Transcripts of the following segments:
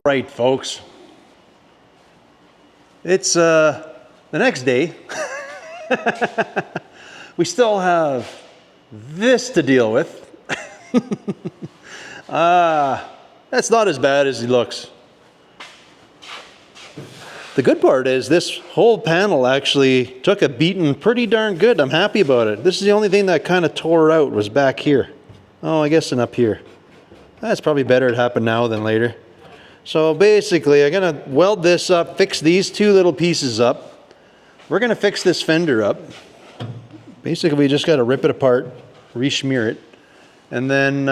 Right, folks. It's the next day. We still have this to deal with. That's not as bad as he looks. The good part is this whole panel actually took a beating pretty darn good. I'm happy about it. This is the only thing that kind of tore out was back here. Oh, I guess and up here. That's probably better it happened now than later. So basically, I'm gonna weld this up, fix these two little pieces up. We're gonna fix this fender up. Basically, we just gotta rip it apart, re-smear it. And then,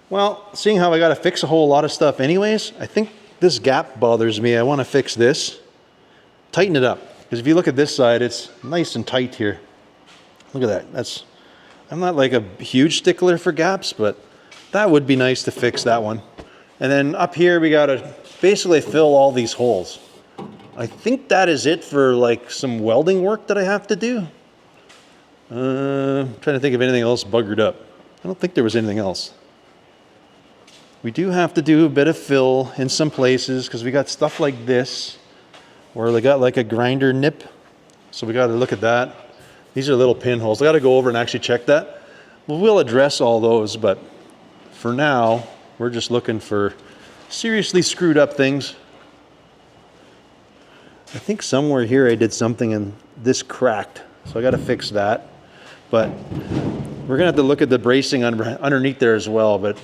well, seeing how I gotta fix a whole lot of stuff anyways, I think this gap bothers me. I wanna fix this, tighten it up. Because if you look at this side, it's nice and tight here. Look at that, I'm not like a huge stickler for gaps, but that would be nice to fix that one. And then up here, we gotta basically fill all these holes. I think that is it for like some welding work that I have to do. I'm trying to think of anything else buggered up. I don't think there was anything else. We do have to do a bit of fill in some places because we got stuff like this where they got like a grinder nip. So we got to look at that. These are little pinholes. I got to go over and actually check that. Well, we'll address all those, but for now, we're just looking for seriously screwed up things. I think somewhere here I did something and this cracked, so I got to fix that. But we're gonna have to look at the bracing underneath there as well. But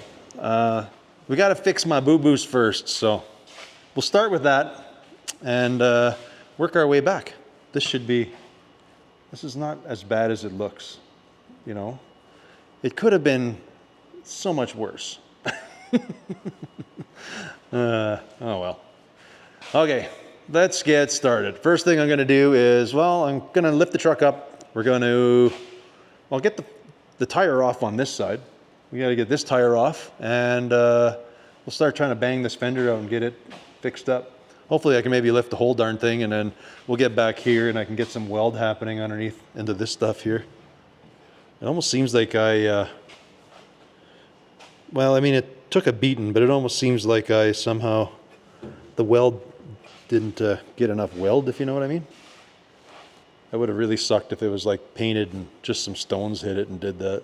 we got to fix my boo-boos first, so we'll start with that and work our way back. This is not as bad as it looks, you know. It could have been so much worse. Oh well. Okay, let's get started. First thing I'm going to do is, well, I'm going to lift the truck up. We're going to, well, get the tire off on this side. We got to get this tire off, and we'll start trying to bang this fender out and get it fixed up. Hopefully I can maybe lift the whole darn thing, and then we'll get back here and I can get some weld happening underneath into this stuff here. It almost seems like well, I mean, it took a beating, but it almost seems like the weld didn't get enough weld, if you know what I mean. That would have really sucked if it was like painted and just some stones hit it and did that.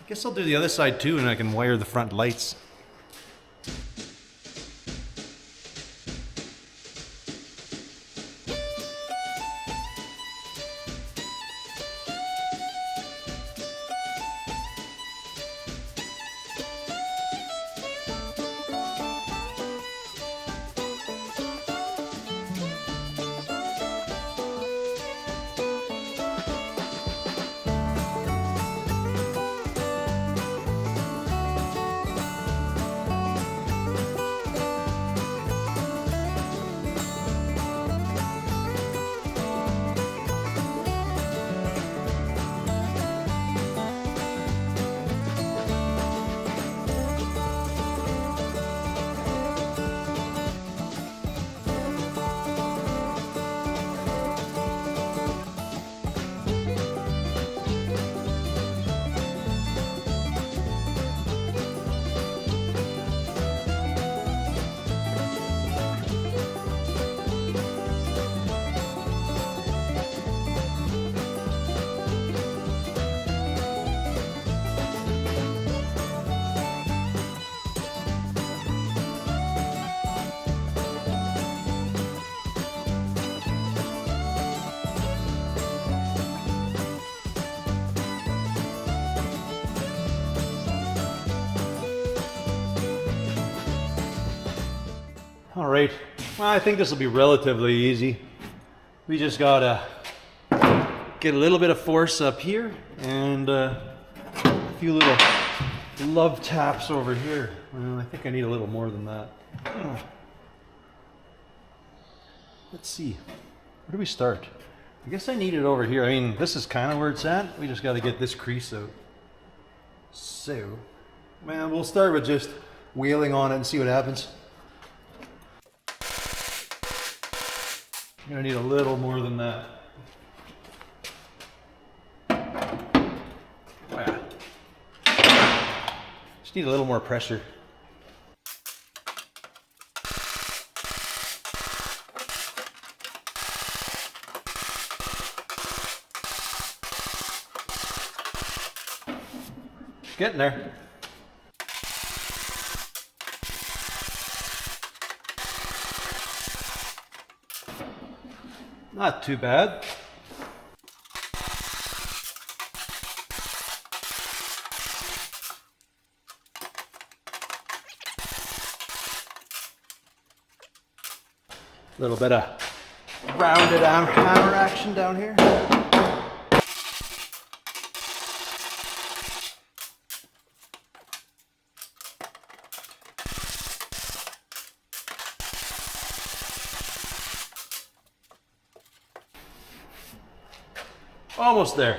I guess I'll do the other side too, and I can wire the front lights. All right, well, I think this will be relatively easy. We just gotta get a little bit of force up here and a few little love taps over here. Well, I think I need a little more than that. Let's see. Where do we start? I guess I need it over here. I mean, this is kind of where it's at. We just got to get this crease out. So, man, we'll start with just wheeling on it and see what happens. I'm gonna need a little more than that. Wow. Just need a little more pressure. Getting there. Not too bad. A little bit of rounded hammer action down here. Almost there.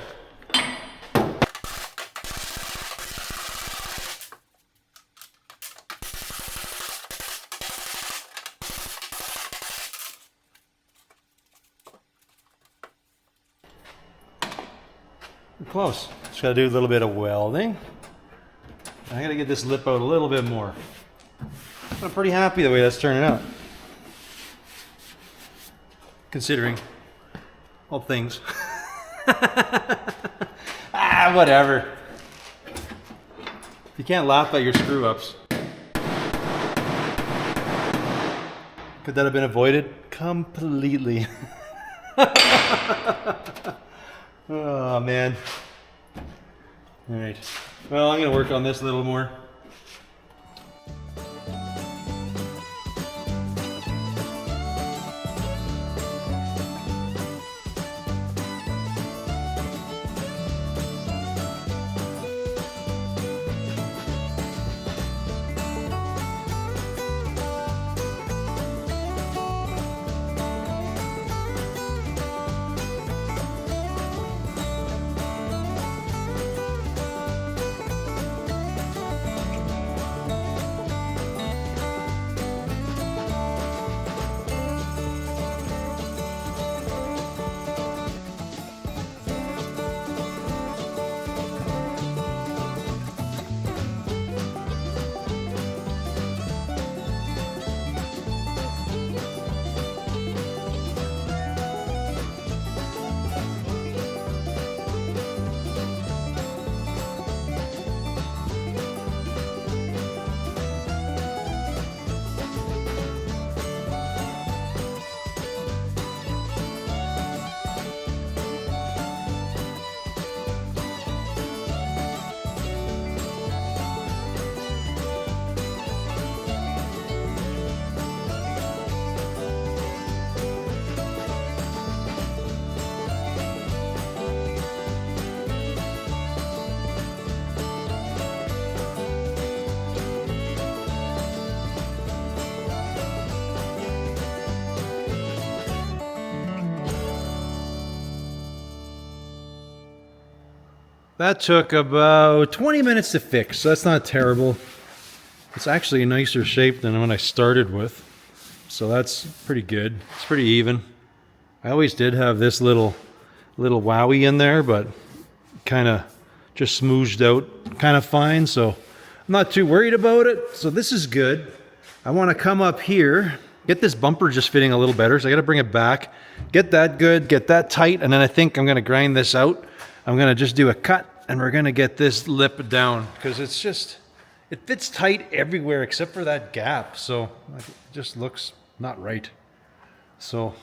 We're close. Just gotta do a little bit of welding. I gotta get this lip out a little bit more. I'm pretty happy the way that's turning out. Considering all things. Whatever. You can't laugh at your screw ups. Could that have been avoided? Completely. Oh man. All right. Well, I'm gonna work on this a little more. That took about 20 minutes to fix, so that's not terrible. It's actually a nicer shape than what I started with, so that's pretty good. It's pretty even. I always did have this little wowie in there, but kind of just smoothed out kind of fine, so I'm not too worried about it. So this is good. I want to come up here, get this bumper just fitting a little better, so I got to bring it back, get that good, get that tight, and then I think I'm going to grind this out. I'm going to just do a cut, and we're going to get this lip down, because it's just, it fits tight everywhere except for that gap, so it just looks not right. So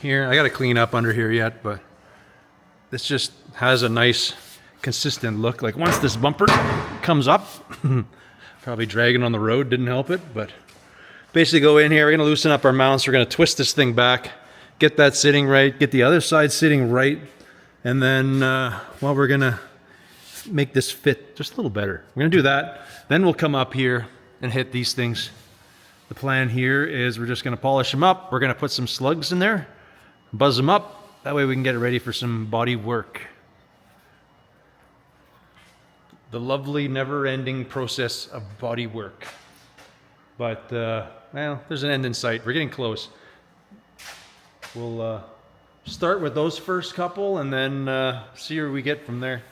here, I got to clean up under here yet, but this just has a nice consistent look. Like once this bumper comes up, probably dragging on the road didn't help it, but basically go in here, we're going to loosen up our mounts, we're going to twist this thing back, get that sitting right, get the other side sitting right, and then, well, we're gonna make this fit just a little better. We're gonna do that. Then we'll come up here and hit these things The plan here is we're just going to polish them up. We're going to put some slugs in there, buzz them up. That way we can get it ready for some body work. The lovely, never-ending process of body work. But, well, there's an end in sight. We're getting close. We'll start with those first couple and then see where we get from there.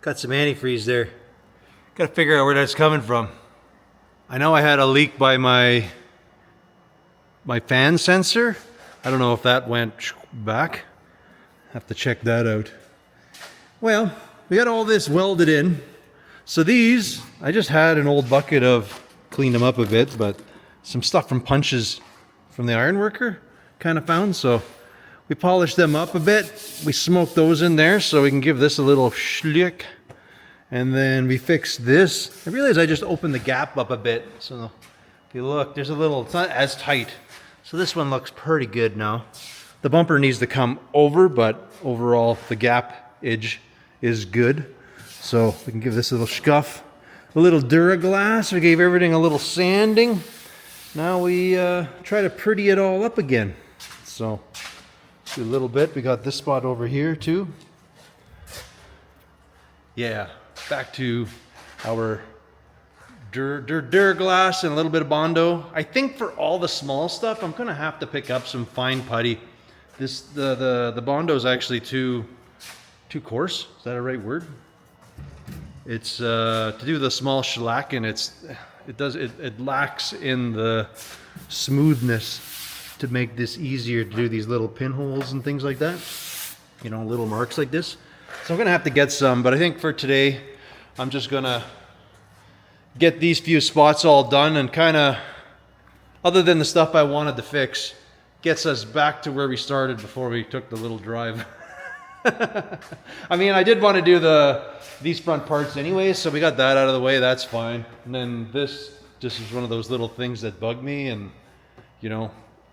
Got some antifreeze there. Got to figure out where that's coming from. I know I had a leak by my fan sensor. I don't know if that went back. Have to check that out. Well, we got all this welded in. So these, I just had an old bucket of, cleaned them up a bit, but some stuff from punches from the iron worker kind of found. So we polished them up a bit. We smoked those in there so we can give this a little schlick. And then we fixed this. I realized I just opened the gap up a bit. So if you look, there's a little, it's not as tight. So this one looks pretty good now. The bumper needs to come over, but overall the gap edge is good. So we can give this a little scuff. A little Duraglass. We gave everything a little sanding. Now we try to pretty it all up again. So do a little bit. We got this spot over here too. Yeah, back to our glass and a little bit of Bondo. I think for all the small stuff, I'm gonna have to pick up some fine putty. The Bondo is actually too coarse. Is that a right word? It's to do the small shellac, and it lacks in the smoothness to make this easier to do these little pinholes and things like that. You know, little marks like this. So I'm gonna have to get some, but I think for today, I'm just gonna get these few spots all done, and kind of, other than the stuff I wanted to fix, gets us back to where we started before we took the little drive. I mean, I did want to do these front parts anyways, so we got that out of the way. That's fine. And then this just is one of those little things that bug me, and you know,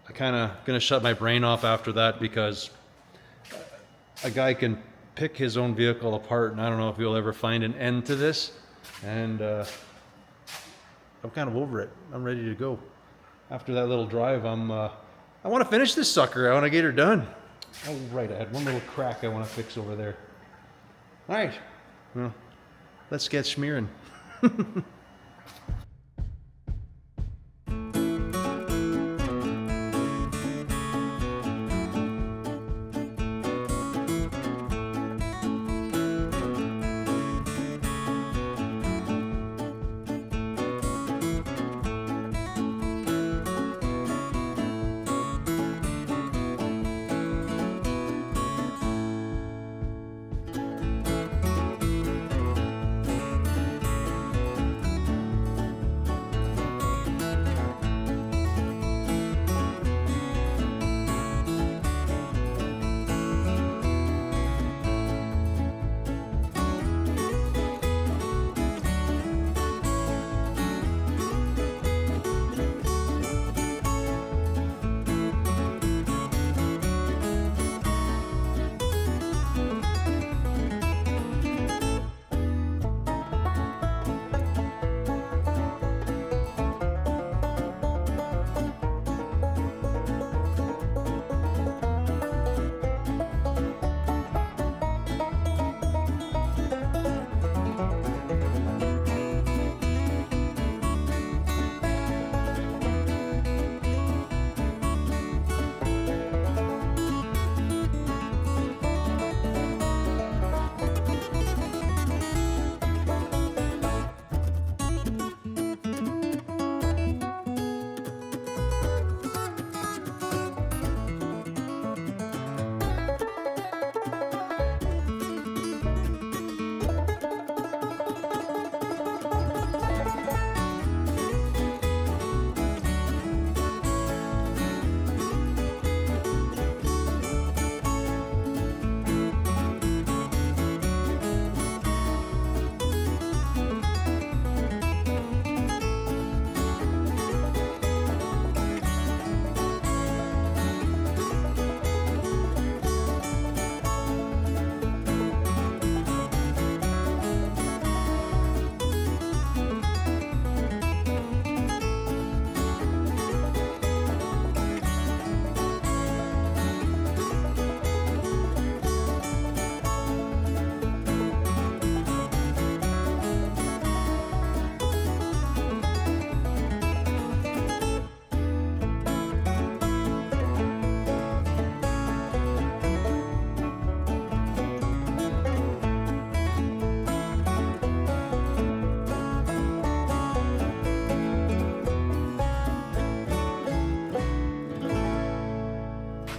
I kind of gonna shut my brain off after that, because a guy can pick his own vehicle apart, and I don't know if you'll ever find an end to this. And I'm kind of over it. I'm ready to go. After that little drive, I want to finish this sucker. I want to get her done. Oh, right. I had one little crack I want to fix over there. All right. Well, let's get smearing.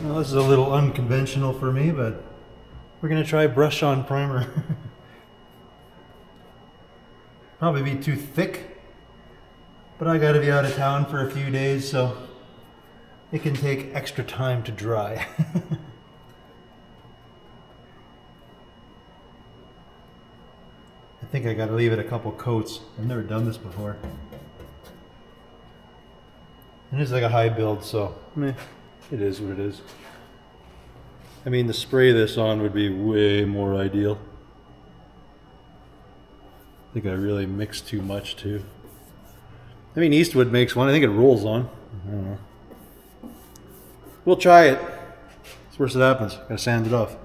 Well, this is a little unconventional for me, but we're going to try brush on primer. Probably be too thick, but I got to be out of town for a few days, so it can take extra time to dry. I think I got to leave it a couple coats. I've never done this before. And it's like a high build, so meh, it is what it is. I mean, to spray this on would be way more ideal. I think I really mixed too much too. I mean, Eastwood makes one. I think it rolls on. I don't know. We'll try it. It's Worst that happens, gotta sand it off.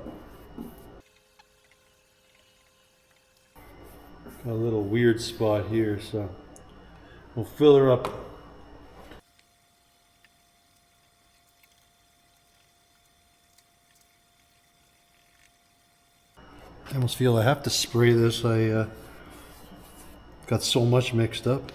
Got a little weird spot here, so we'll fill her up. I almost feel I have to spray this. I got so much mixed up.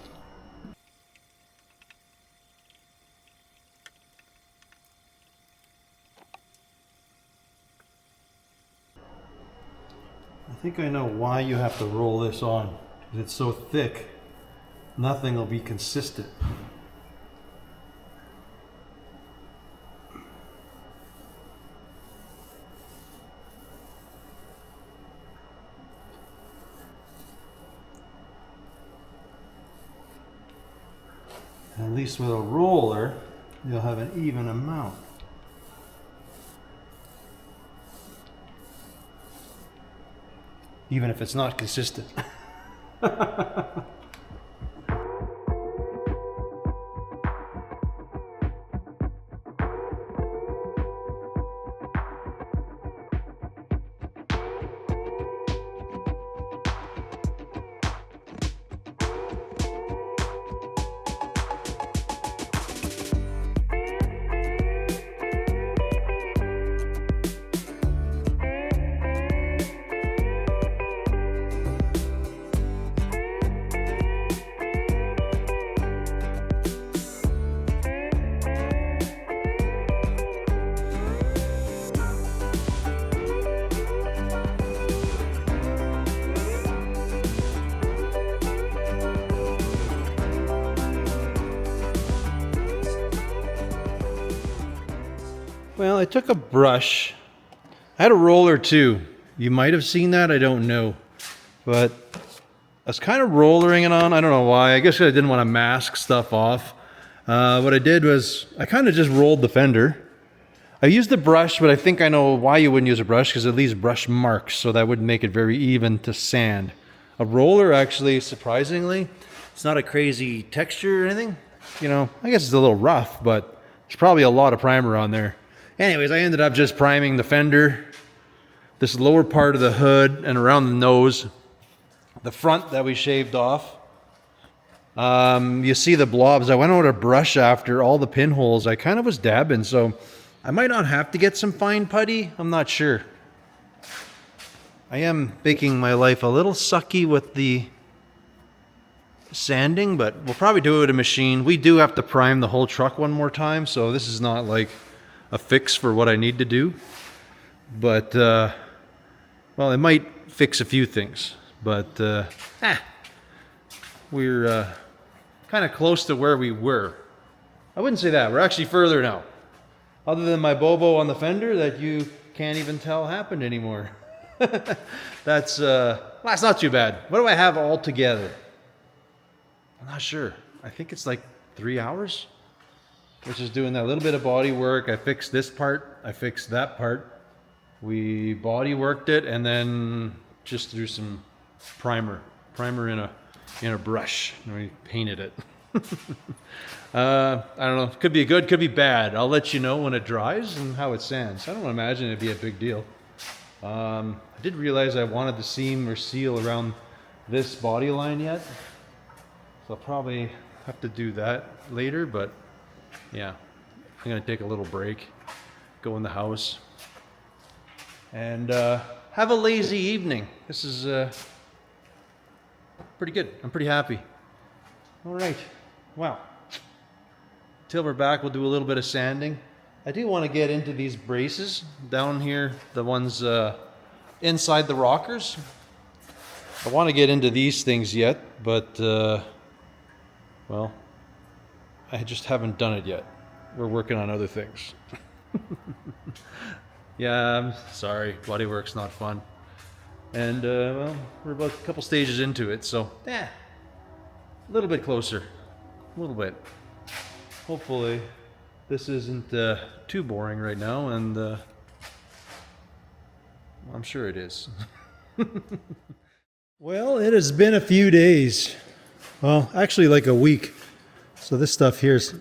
I think I know why you have to roll this on. It's so thick, nothing will be consistent. At least with a roller, you'll have an even amount. Even if it's not consistent. Well, I took a brush. I had a roller too. You might have seen that, I don't know. But I was kind of rollering it on. I don't know why. I guess I didn't want to mask stuff off. What I did was I kind of just rolled the fender. I used the brush, but I think I know why you wouldn't use a brush, because it leaves brush marks, so that would make it very even to sand. A roller, actually, surprisingly, it's not a crazy texture or anything. You know, I guess it's a little rough, but there's probably a lot of primer on there. Anyways, I ended up just priming the fender, this lower part of the hood and around the nose, the front that we shaved off. You see the blobs. I went out a brush after all the pinholes. I kind of was dabbing, so I might not have to get some fine putty. I'm not sure. I am making my life a little sucky with the sanding, but we'll probably do it with a machine. We do have to prime the whole truck one more time, so this is not like a fix for what I need to do. But, well, it might fix a few things. But, we're kind of close to where we were. I wouldn't say that. We're actually further now. Other than my bobo on the fender that you can't even tell happened anymore. That's not too bad. What do I have all together? I'm not sure. I think it's like 3 hours. Which is doing that little bit of body work. I fixed this part. I fixed that part. We body worked it and then just threw some primer in a brush, and we painted it. I don't know. Could be good, could be bad. I'll let you know when it dries and how it sands. I don't imagine it'd be a big deal. I did realize I wanted the seam or seal around this body line yet, so I'll probably have to do that later. But yeah, I'm gonna take a little break, go in the house, and have a lazy evening. This is pretty good. I'm pretty happy. All right. Wow. Till we're back, we'll do a little bit of sanding. I do want to get into these braces down here, the ones inside the rockers. I want to get into these things yet, but well, I just haven't done it yet. We're working on other things. Yeah, I'm sorry. Bodywork's not fun. And, well, we're about a couple stages into it, so, a little bit closer. A little bit. Hopefully, this isn't too boring right now, and I'm sure it is. Well, it has been a few days. Well, actually like a week. So this stuff here is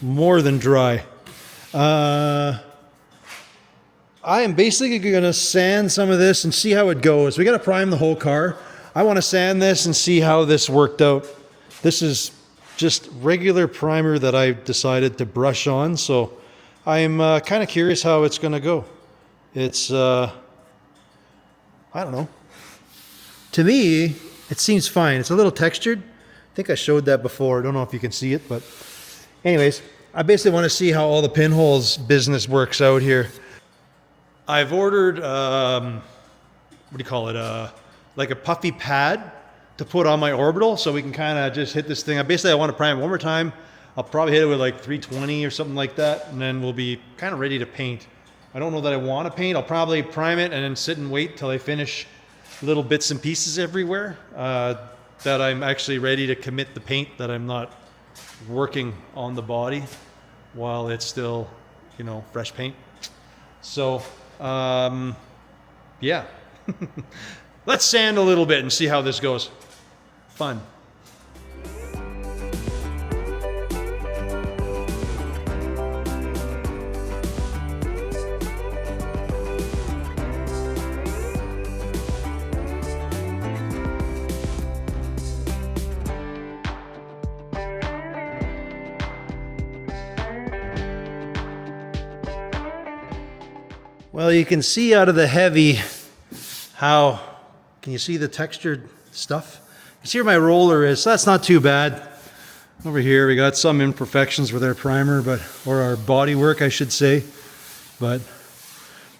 more than dry. I am basically going to sand some of this and see how it goes. We got to prime the whole car. I want to sand this and see how this worked out. This is just regular primer that I decided to brush on, so I'm kind of curious how it's going to go. It's, I don't know. To me, it seems fine. It's a little textured. I think I showed that before. I don't know if you can see it, but anyways, I basically want to see how all the pinholes business works out here. I've ordered, what do you call it? Like a puffy pad to put on my orbital so we can kind of just hit this thing. I want to prime it one more time. I'll probably hit it with like 320 or something like that, and then we'll be kind of ready to paint. I don't know that I want to paint. I'll probably prime it and then sit and wait till I finish little bits and pieces everywhere, that I'm actually ready to commit the paint, that I'm not working on the body while it's still, you know, fresh paint. So, yeah. Let's sand a little bit and see how this goes. Fun. Well, you can see out of the heavy how, can you see the textured stuff? You see where my roller is, so that's not too bad. Over here we got some imperfections with our primer, or our body work I should say, but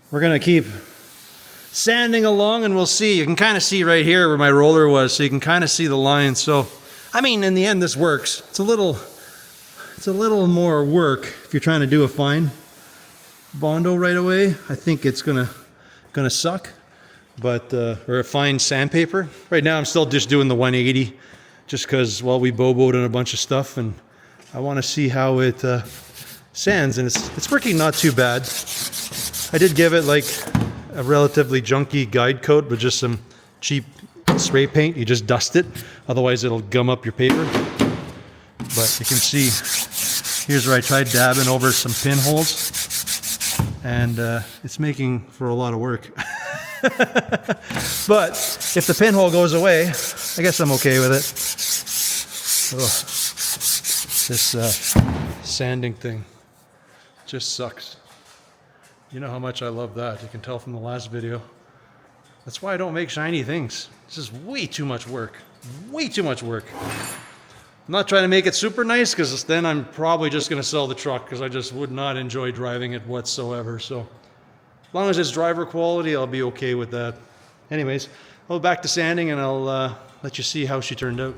we're gonna keep sanding along and we'll see. You can kind of see right here where my roller was, so you can kind of see the lines. So, I mean, in the end this works. It's a little more work if you're trying to do a fine Bondo right away. I think it's gonna suck, but or a fine sandpaper. Right now I'm still just doing the 180 just because, well, we boboed on a bunch of stuff and I want to see how it sands, and it's working not too bad. I did give it like a relatively junky guide coat with just some cheap spray paint. You just dust it, otherwise it'll gum up your paper. But you can see here's where I tried dabbing over some pinholes, and it's making for a lot of work. But if the pinhole goes away, I guess I'm okay with it. Ugh. This sanding thing just sucks. You know how much I love that. You can tell from the last video. That's why I don't make shiny things. This is way too much work. Way too much work. I'm not trying to make it super nice, because then I'm probably just going to sell the truck, because I just would not enjoy driving it whatsoever. So as long as it's driver quality, I'll be okay with that. Anyways, I'll go back to sanding and I'll let you see how she turned out.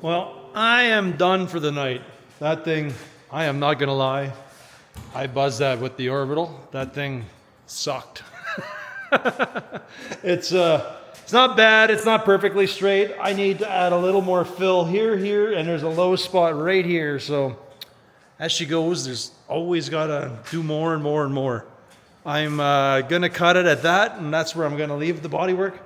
Well, I am done for the night. That thing, I am not gonna lie, I buzzed that with the orbital. That thing sucked. It's not bad, it's not perfectly straight. I need to add a little more fill here, and there's a low spot right here. So as she goes, there's always gotta do more and more and more. I'm gonna cut it at that, and that's where I'm gonna leave the bodywork.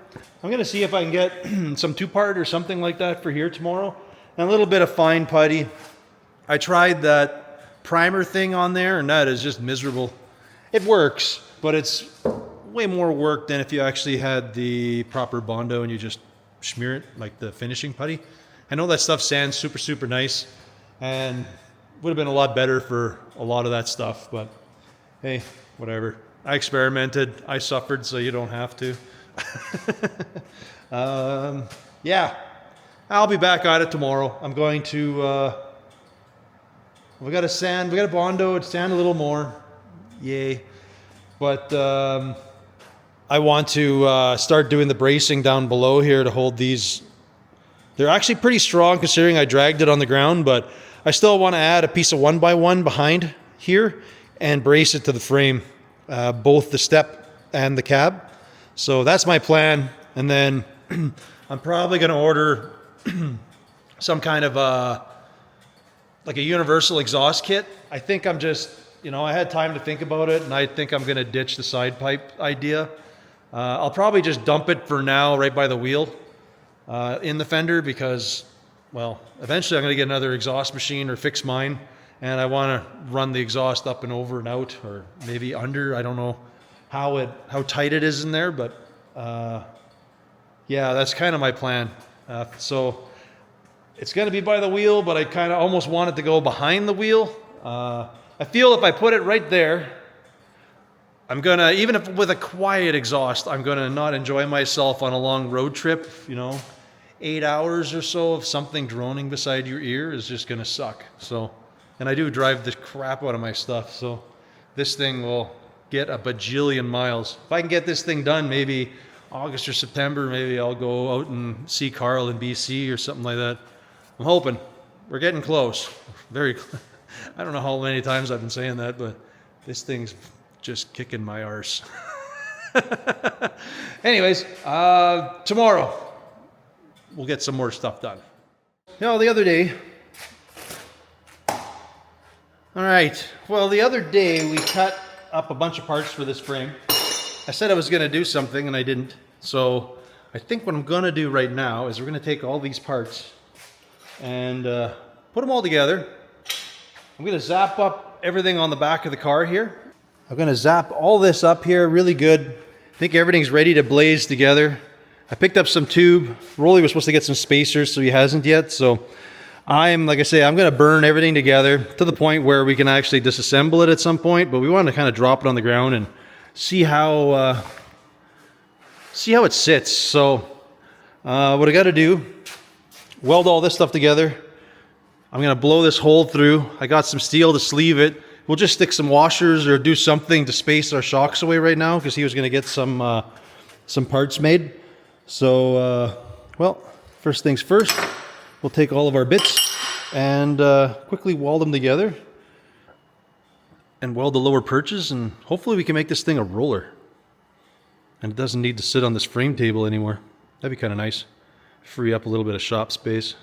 I'm gonna see if I can get some two-part or something like that for here tomorrow. And a little bit of fine putty. I tried that primer thing on there, and that is just miserable. It works, but it's way more work than if you actually had the proper Bondo and you just smear it like the finishing putty. I know that stuff sands super, super nice and would have been a lot better for a lot of that stuff, but hey, whatever. I experimented. I suffered, so you don't have to. Yeah, I'll be back at it tomorrow. I'm going to, we got to Bondo and sand a little more. Yay. But I want to start doing the bracing down below here to hold these. They're actually pretty strong considering I dragged it on the ground, but I still want to add a piece of 1x1 behind here and brace it to the frame, both the step and the cab. So that's my plan. And then I'm probably going to order some kind of like a universal exhaust kit. I think I'm just, I had time to think about it, and I think I'm going to ditch the side pipe idea. I'll probably just dump it for now right by the wheel in the fender because, well, eventually I'm going to get another exhaust machine or fix mine, and I want to run the exhaust up and over and out, or maybe under. I don't know how tight it is in there, but yeah, that's kind of my plan. So it's going to be by the wheel, but I kind of almost want it to go behind the wheel. I feel if I put it right there, I'm going to, even if with a quiet exhaust, I'm going to not enjoy myself on a long road trip. 8 hours or so of something droning beside your ear is just going to suck. So, and I do drive the crap out of my stuff, so this thing will get a bajillion miles. If I can get this thing done, maybe August or September, maybe I'll go out and see Carl in BC or something like that. I'm hoping. We're getting close. Very close. I don't know how many times I've been saying that, but this thing's just kicking my arse. Anyways, tomorrow we'll get some more stuff done. The other day. All right. Well, the other day we cut up a bunch of parts for this frame. I said I was going to do something and I didn't. So I think what I'm going to do right now is we're going to take all these parts and put them all together. I'm going to zap up everything on the back of the car here. I'm going to zap all this up here really good. I think everything's ready to blaze together. I picked up some tube. Rolly was supposed to get some spacers, so he hasn't yet. So like I say, I'm going to burn everything together to the point where we can actually disassemble it at some point. But we want to kind of drop it on the ground and see how it sits. So what I got to do, weld all this stuff together. I'm going to blow this hole through. I got some steel to sleeve it. We'll just stick some washers or do something to space our shocks away right now because he was going to get some parts made. So, well, first things first, we'll take all of our bits and quickly weld them together and weld the lower perches, and hopefully we can make this thing a roller. And it doesn't need to sit on this frame table anymore. That'd be kind of nice. Free up a little bit of shop space.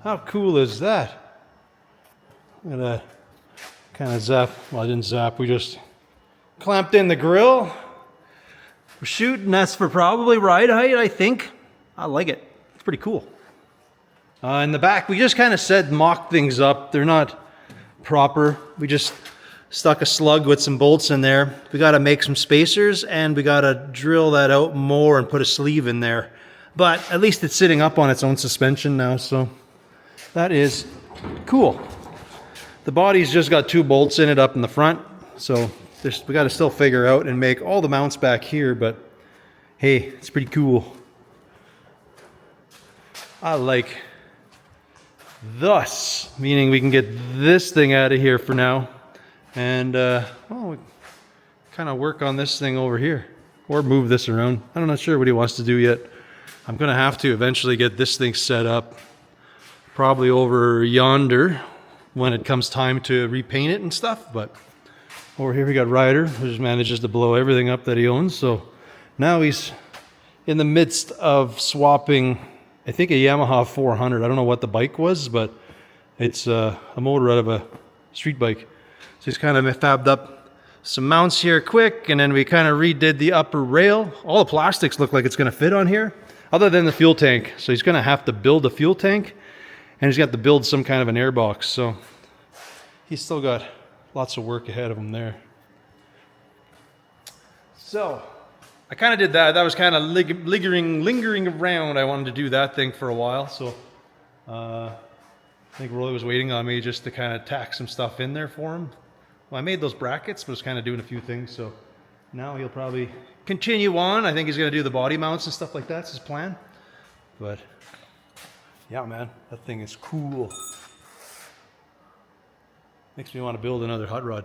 How cool is that? I'm gonna kind of zap, well I didn't zap, we just clamped in the grill. We're shooting, that's for probably ride height, I think. I like it, it's pretty cool. In the back, we just kind of said mock things up. They're not proper. We just stuck a slug with some bolts in there. We got to make some spacers and we got to drill that out more and put a sleeve in there. But at least it's sitting up on its own suspension now, so that is cool. The body's just got 2 bolts in it up in the front, so we got to still figure out and make all the mounts back here, but hey, it's pretty cool. I like thus, meaning we can get this thing out of here for now. And, well, we kind of work on this thing over here. Or move this around. I'm not sure what he wants to do yet. I'm going to have to eventually get this thing set up. Probably over yonder when it comes time to repaint it and stuff. But over here we got Ryder, who just manages to blow everything up that he owns. So now he's in the midst of swapping, I think, a Yamaha 400. I don't know what the bike was, but it's a motor out of a street bike. So he's kind of fabbed up some mounts here quick, and then we kind of redid the upper rail. All the plastics look like it's going to fit on here, other than the fuel tank. So he's going to have to build a fuel tank, and he's got to build some kind of an airbox. So he's still got lots of work ahead of him there. So I kind of did that. That was kind of lingering around. I wanted to do that thing for a while. So I think Roy was waiting on me just to kind of tack some stuff in there for him. Well, I made those brackets, but was kind of doing a few things. So now he'll probably continue on. I think he's going to do the body mounts and stuff like that. That's his plan. But yeah, man, that thing is cool. Makes me want to build another hot rod.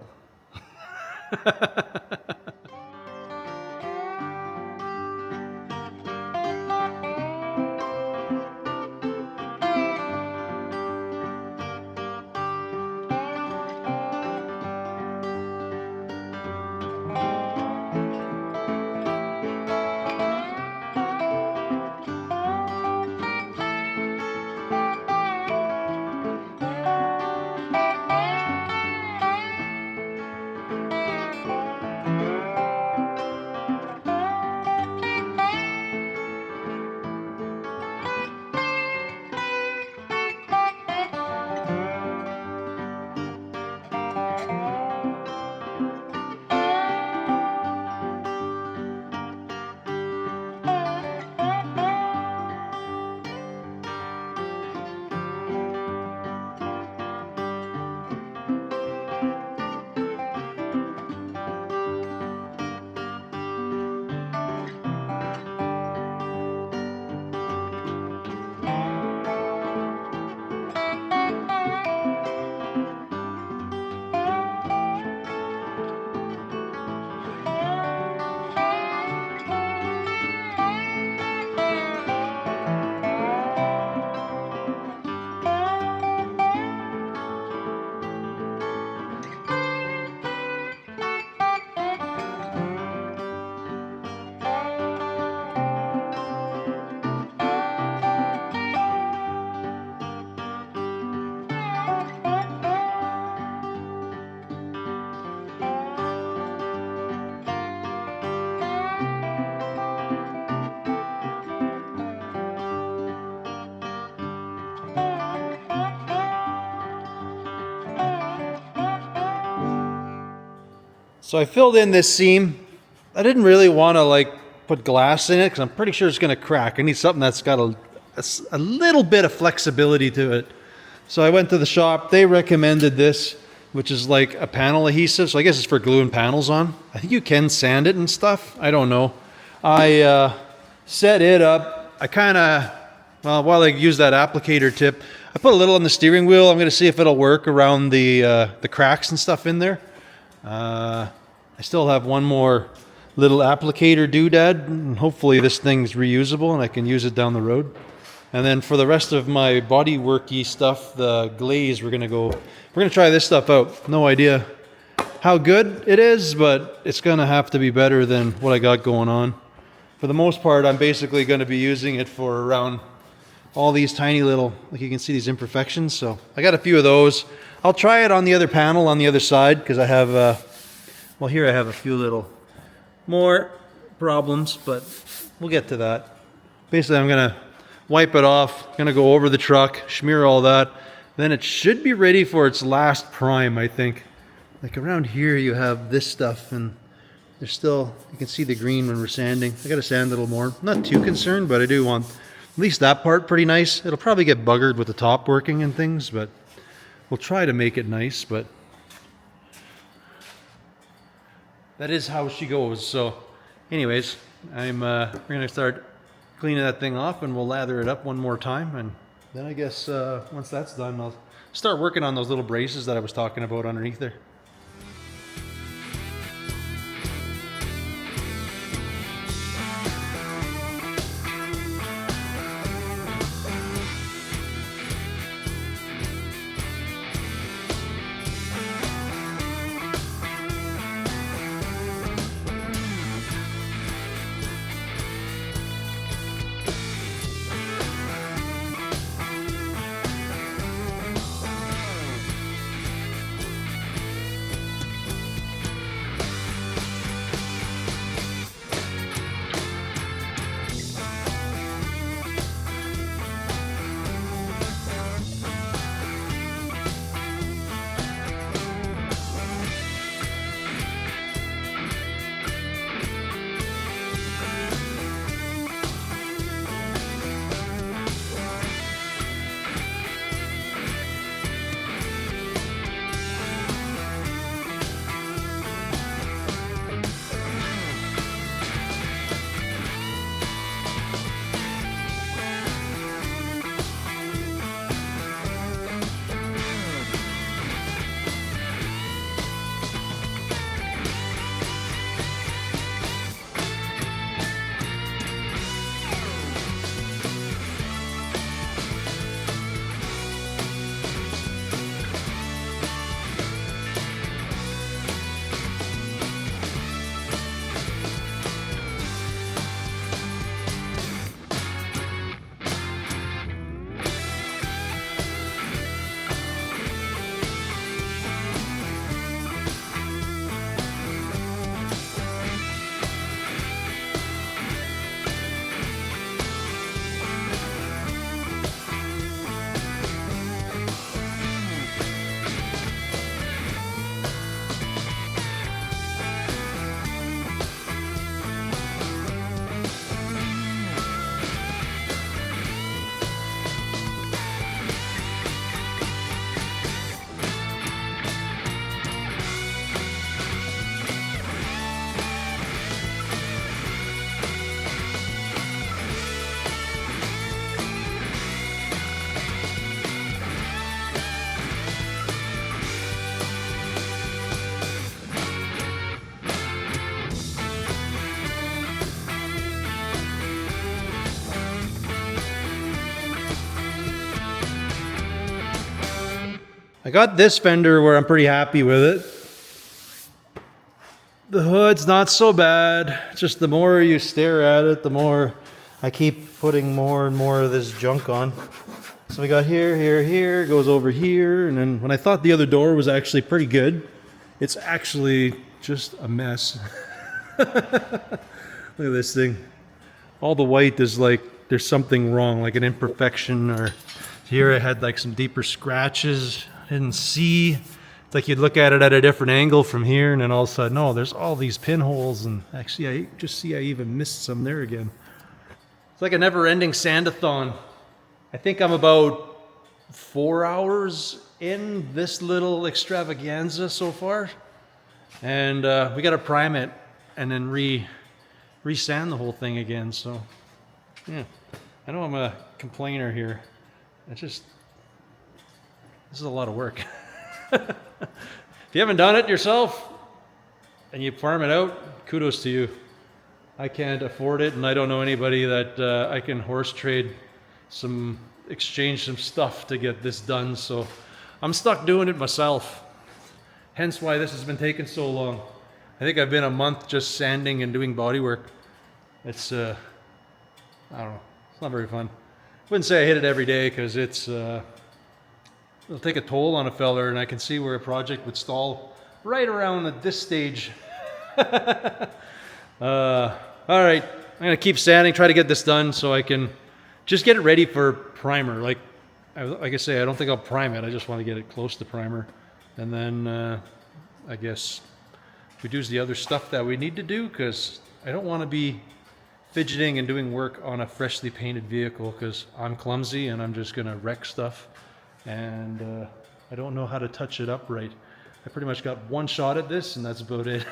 So I filled in this seam. I didn't really want to like put glass in it because I'm pretty sure it's going to crack. I need something that's got a little bit of flexibility to it. So I went to the shop. They recommended this, which is like a panel adhesive. So I guess it's for gluing panels on. I think you can sand it and stuff. I don't know. I set it up. I kind of, well, while I use that applicator tip, I put a little on the steering wheel. I'm going to see if it'll work around the cracks and stuff in there. I still have one more little applicator doodad, and hopefully this thing's reusable and I can use it down the road. And then for the rest of my body worky stuff, the glaze, we're gonna try this stuff out. No idea how good it is, but it's gonna have to be better than what I got going on. For the most part, I'm basically gonna be using it for around all these tiny little, like you can see these imperfections. So I got a few of those. I'll try it on the other panel on the other side because I have, well, here I have a few little more problems, but we'll get to that. Basically, I'm gonna wipe it off, gonna go over the truck, smear all that, then it should be ready for its last prime, I think. Like around here you have this stuff, and there's still, you can see the green when we're sanding. I gotta sand a little more. I'm not too concerned, but I do want at least that part pretty nice. It'll probably get buggered with the top working and things, but we'll try to make it nice. But that is how she goes. So anyways, we're gonna start cleaning that thing off, and we'll lather it up one more time, and then I guess once that's done, I'll start working on those little braces that I was talking about underneath there. I got this fender where I'm pretty happy with it. The hood's not so bad. It's just the more you stare at it, the more I keep putting more and more of this junk on. So we got here, here, here, goes over here, and then when I thought the other door was actually pretty good, it's actually just a mess. Look at this thing. All the white is like there's something wrong, like an imperfection, or here I had like some deeper scratches. I didn't see. It's like you'd look at it at a different angle from here, and then all of a sudden, oh, there's all these pinholes, and actually I just see I even missed some there again. It's like a never-ending sandathon. I think I'm about 4 hours in this little extravaganza so far, and we got to prime it and then re-sand the whole thing again. So yeah, I know I'm a complainer here. This is a lot of work. If you haven't done it yourself and you farm it out, kudos to you. I can't afford it, and I don't know anybody that I can horse trade exchange some stuff to get this done. So I'm stuck doing it myself. Hence why this has been taking so long. I think I've been a month just sanding and doing body work. It's, I don't know, it's not very fun. wouldn't say I hit it every day because it'll take a toll on a feller, and I can see where a project would stall right around at this stage. All right, I'm gonna keep sanding, try to get this done so I can just get it ready for primer. Like I say, I don't think I'll prime it. I just want to get it close to primer, and then I guess we do the other stuff that we need to do, because I don't want to be fidgeting and doing work on a freshly painted vehicle, because I'm clumsy and I'm just gonna wreck stuff, and I don't know how to touch it up right. I pretty much got one shot at this, and that's about it.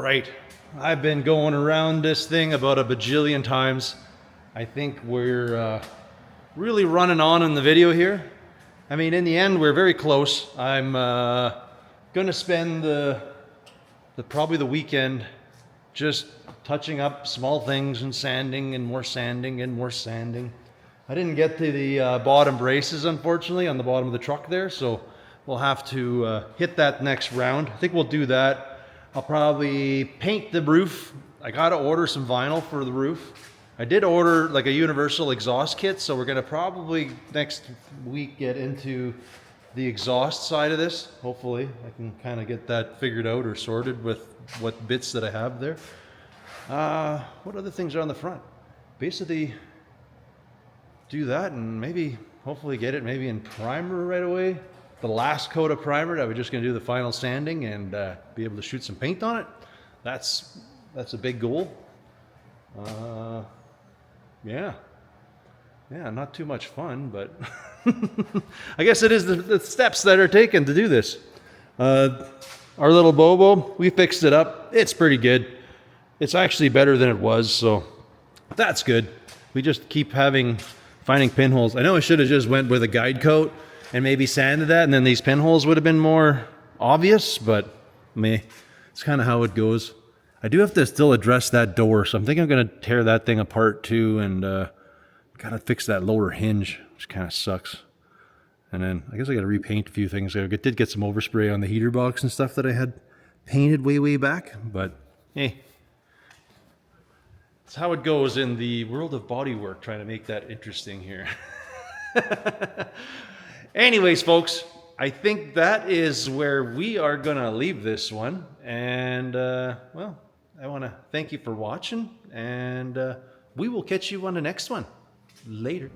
Right, I've been going around this thing about a bajillion times. I think we're really running on in the video here. I mean, in the end, we're very close. I'm gonna spend probably the weekend just touching up small things and sanding and more sanding and more sanding. I didn't get to the bottom braces, unfortunately, on the bottom of the truck there, so we'll have to hit that next round. I think we'll do that. I'll probably paint the roof. I gotta order some vinyl for the roof. I did order like a universal exhaust kit, so we're gonna probably next week get into the exhaust side of this. Hopefully I can kind of get that figured out or sorted with what bits that I have there. What other things are on the front? Basically do that, and maybe hopefully get it maybe in primer right away. The last coat of primer that we're just going to do the final sanding and be able to shoot some paint on it. That's a big goal. Yeah, not too much fun, but I guess it is the steps that are taken to do this. Our little Bobo, we fixed it up. It's pretty good. It's actually better than it was, so that's good. We just keep finding pinholes. I know I should have just went with a guide coat and maybe sanded that, and then these pinholes would have been more obvious, but it's kind of how it goes. I do have to still address that door, so I'm thinking I'm going to tear that thing apart too, and gotta fix that lower hinge, which kind of sucks. And then I guess I got to repaint a few things. I did get some overspray on the heater box and stuff that I had painted way back, but hey, it's how it goes in the world of bodywork, trying to make that interesting here. Anyways, folks, I think that is where we are going to leave this one. And, well, I want to thank you for watching. And we will catch you on the next one. Later.